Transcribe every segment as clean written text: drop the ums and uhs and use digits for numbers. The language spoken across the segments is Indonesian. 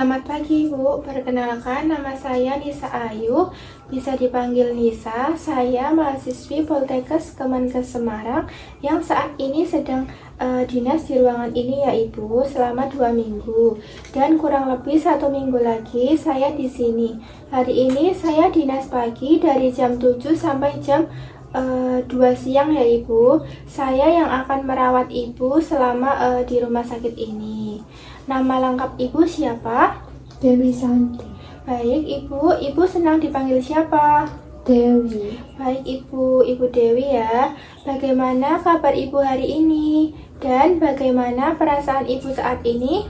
Selamat pagi Bu, perkenalkan nama saya Nisa Ayu, bisa dipanggil Nisa. Saya mahasiswi Poltekkes Kemenkes Semarang yang saat ini sedang dinas di ruangan ini ya Ibu selama 2 minggu. Dan kurang lebih 1 minggu lagi saya di sini. Hari ini saya dinas pagi dari jam 7 sampai jam 2 siang ya Ibu. Saya yang akan merawat Ibu selama di rumah sakit ini. Nama lengkap Ibu siapa? Dewi Santi. Baik Ibu, Ibu senang dipanggil siapa? Dewi. Baik Ibu Dewi ya. Bagaimana kabar Ibu hari ini? Dan bagaimana perasaan Ibu saat ini?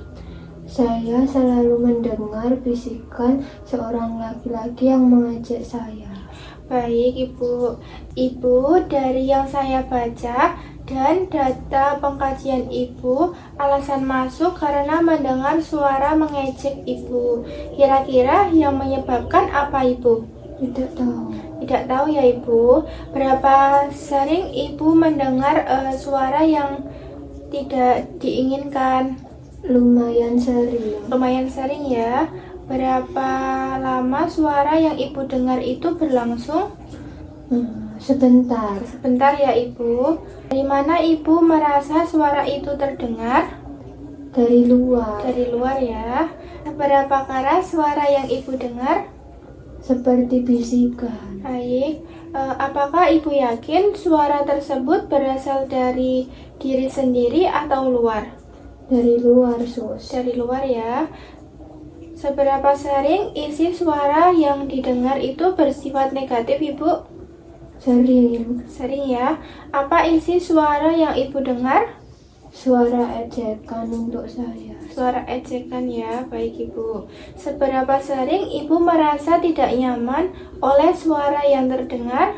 Saya selalu mendengar bisikan seorang laki-laki yang mengejek saya. Baik Ibu, dari yang saya baca dan data pengkajian Ibu, alasan masuk karena mendengar suara mengejek Ibu. Kira-kira yang menyebabkan apa Ibu? Tidak tahu. Tidak tahu ya Ibu. Berapa sering Ibu mendengar suara yang tidak diinginkan? Lumayan sering. Lumayan sering ya. Berapa lama suara yang Ibu dengar itu berlangsung? Sebentar. Sebentar ya Ibu. Dari mana Ibu merasa suara itu terdengar? Dari luar. Dari luar ya. Berapa keras suara yang Ibu dengar? Seperti bisikan. Baik. Apakah Ibu yakin suara tersebut berasal dari diri sendiri atau luar? Dari luar, Sus. Dari luar ya. Seberapa sering isi suara yang didengar itu bersifat negatif Ibu? Sering. Sering ya. Apa isi suara yang Ibu dengar? Suara ejekan untuk saya. Suara ejekan ya, baik Ibu. Seberapa sering Ibu merasa tidak nyaman oleh suara yang terdengar?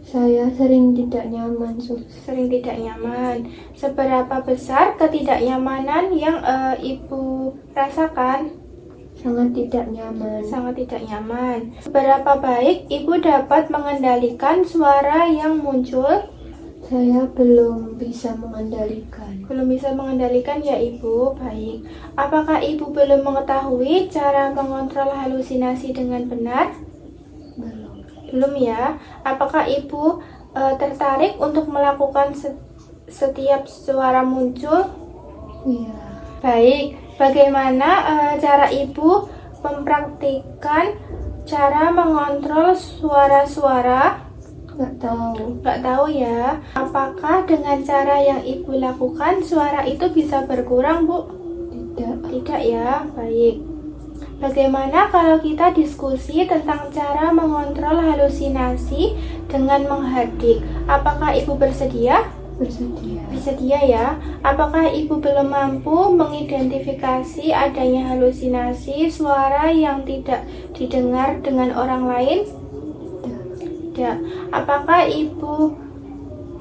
Saya sering tidak nyaman, Sus. Sering tidak nyaman. Seberapa besar ketidaknyamanan yang Ibu rasakan? Sangat tidak nyaman. Sangat tidak nyaman. Seberapa baik Ibu dapat mengendalikan suara yang muncul? Saya belum bisa mengendalikan. Belum bisa mengendalikan ya Ibu, baik. Apakah Ibu belum mengetahui cara mengontrol halusinasi dengan benar? Belum. Belum ya. Apakah Ibu tertarik untuk melakukan setiap suara muncul? Iya. Baik. Bagaimana cara Ibu mempraktikkan cara mengontrol suara-suara? Nggak tahu. Nggak tahu ya. Apakah dengan cara yang Ibu lakukan suara itu bisa berkurang, Bu? Tidak. Tidak ya. Baik. Bagaimana kalau kita diskusi tentang cara mengontrol halusinasi dengan menghardik? Apakah Ibu bersedia? Bersedia. Bersedia ya. Apakah Ibu belum mampu mengidentifikasi adanya halusinasi suara yang tidak didengar dengan orang lain? Tidak. Apakah Ibu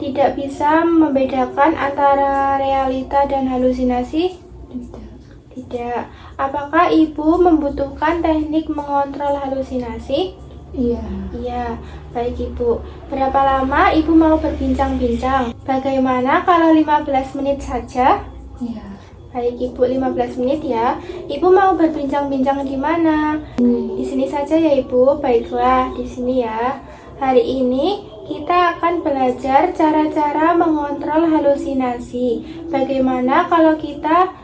tidak bisa membedakan antara realita dan halusinasi? Tidak. Tidak. Apakah Ibu membutuhkan teknik mengontrol halusinasi? Iya. Iya. Baik Ibu. Berapa lama Ibu mau berbincang-bincang? Bagaimana kalau 15 menit saja? Iya. Baik Ibu, 15 menit ya. Ibu mau berbincang-bincang di mana? Di sini saja ya Ibu. Baiklah, di sini ya. Hari ini kita akan belajar cara-cara mengontrol halusinasi. Bagaimana kalau kita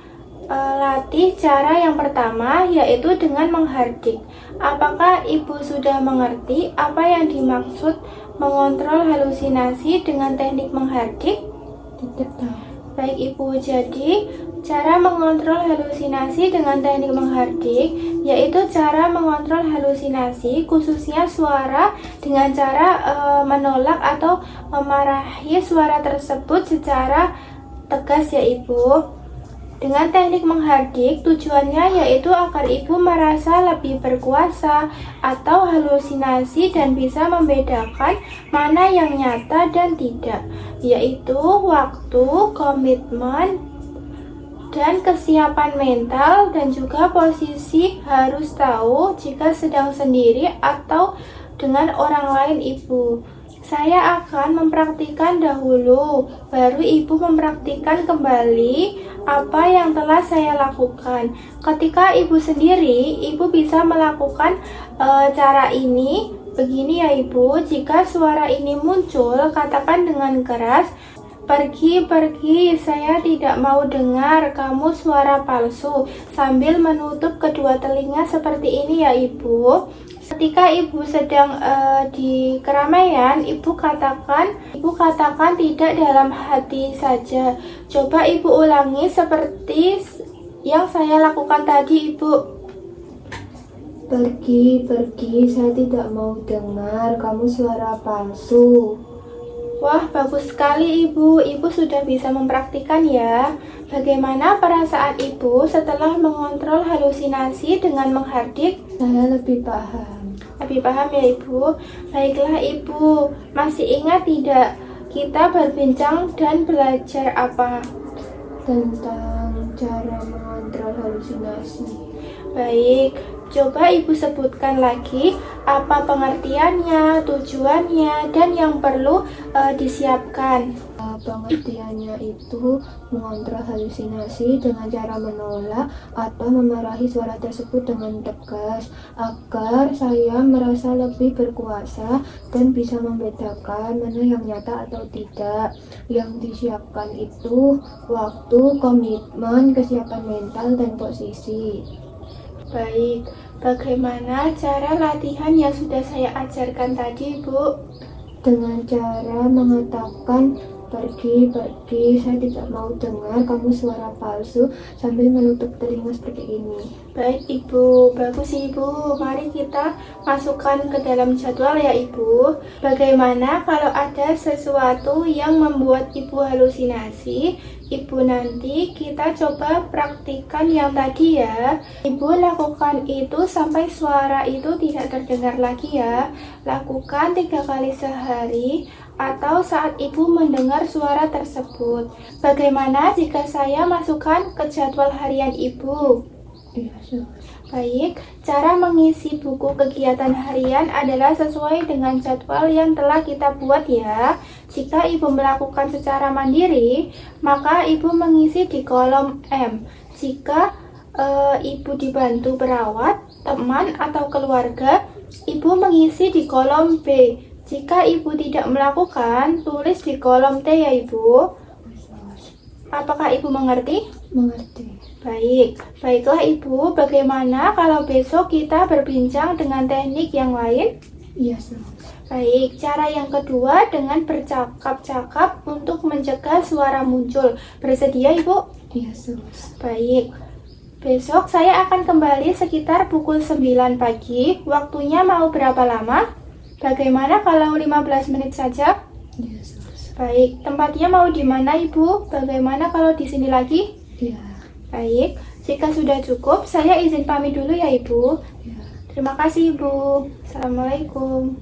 latih cara yang pertama, yaitu dengan menghardik. Apakah Ibu sudah mengerti apa yang dimaksud mengontrol halusinasi dengan teknik menghardik? Tidak tahu. Baik Ibu, jadi cara mengontrol halusinasi dengan teknik menghardik yaitu cara mengontrol halusinasi khususnya suara dengan cara menolak atau memarahi suara tersebut secara tegas ya Ibu. Dengan teknik menghardik, tujuannya yaitu agar Ibu merasa lebih berkuasa atau halusinasi dan bisa membedakan mana yang nyata dan tidak, yaitu waktu, komitmen, dan kesiapan mental, dan juga posisi harus tahu jika sedang sendiri atau dengan orang lain Ibu. Saya akan mempraktikkan dahulu, baru Ibu mempraktikkan kembali apa yang telah saya lakukan. Ketika Ibu sendiri, Ibu bisa melakukan cara ini. Begini ya Ibu, jika suara ini muncul, katakan dengan keras, "Pergi, pergi, saya tidak mau dengar kamu suara palsu," sambil menutup kedua telinga seperti ini ya Ibu. Ketika Ibu sedang di keramaian, Ibu katakan tidak dalam hati saja. Coba Ibu ulangi seperti yang saya lakukan tadi, Ibu. Pergi, pergi, saya tidak mau dengar kamu suara palsu. Wah, bagus sekali Ibu. Ibu sudah bisa mempraktikkan ya. Bagaimana perasaan Ibu setelah mengontrol halusinasi dengan menghardik? Saya lebih paham. Lebih paham ya Ibu? Baiklah Ibu, masih ingat tidak kita berbincang dan belajar apa? Tentang cara mengontrol halusinasi. Baik, coba Ibu sebutkan lagi apa pengertiannya, tujuannya, dan yang perlu disiapkan. Pengertiannya itu mengontrol halusinasi dengan cara menolak atau memarahi suara tersebut dengan tegas agar saya merasa lebih berkuasa dan bisa membedakan mana yang nyata atau tidak. Yang disiapkan itu waktu, komitmen, kesiapan mental, dan posisi. Baik, bagaimana cara latihan yang sudah saya ajarkan tadi, Bu? Dengan cara mengatakan pergi, pergi, saya tidak mau dengar kamu suara palsu sambil menutup telinga seperti ini. Baik Ibu, bagus Ibu. Mari kita masukkan ke dalam jadwal ya Ibu. Bagaimana kalau ada sesuatu yang membuat Ibu halusinasi? Ibu nanti kita coba praktikkan yang tadi ya. Ibu lakukan itu sampai suara itu tidak terdengar lagi ya. Lakukan 3 kali sehari atau saat Ibu mendengar suara tersebut. Bagaimana jika saya masukkan ke jadwal harian Ibu? Iya, Baik, cara mengisi buku kegiatan harian adalah sesuai dengan jadwal yang telah kita buat ya. Jika Ibu melakukan secara mandiri, maka Ibu mengisi di kolom M. Jika Ibu dibantu perawat, teman, atau keluarga, Ibu mengisi di kolom B. Jika Ibu tidak melakukan, tulis di kolom T ya Ibu. Apakah Ibu mengerti? mengerti. Baik, baiklah Ibu, bagaimana kalau besok kita berbincang dengan teknik yang lain? Iya, Baik, cara yang kedua dengan bercakap-cakap untuk mencegah suara muncul. Bersedia Ibu? Iya, Baik, besok saya akan kembali sekitar pukul 9 pagi. Waktunya mau berapa lama? Bagaimana kalau 15 menit saja? Iya, Baik, tempatnya mau di mana Ibu? Bagaimana kalau di sini lagi? Iya. Baik, jika sudah cukup, saya izin pamit dulu ya Ibu. Iya. Terima kasih Ibu. Assalamualaikum.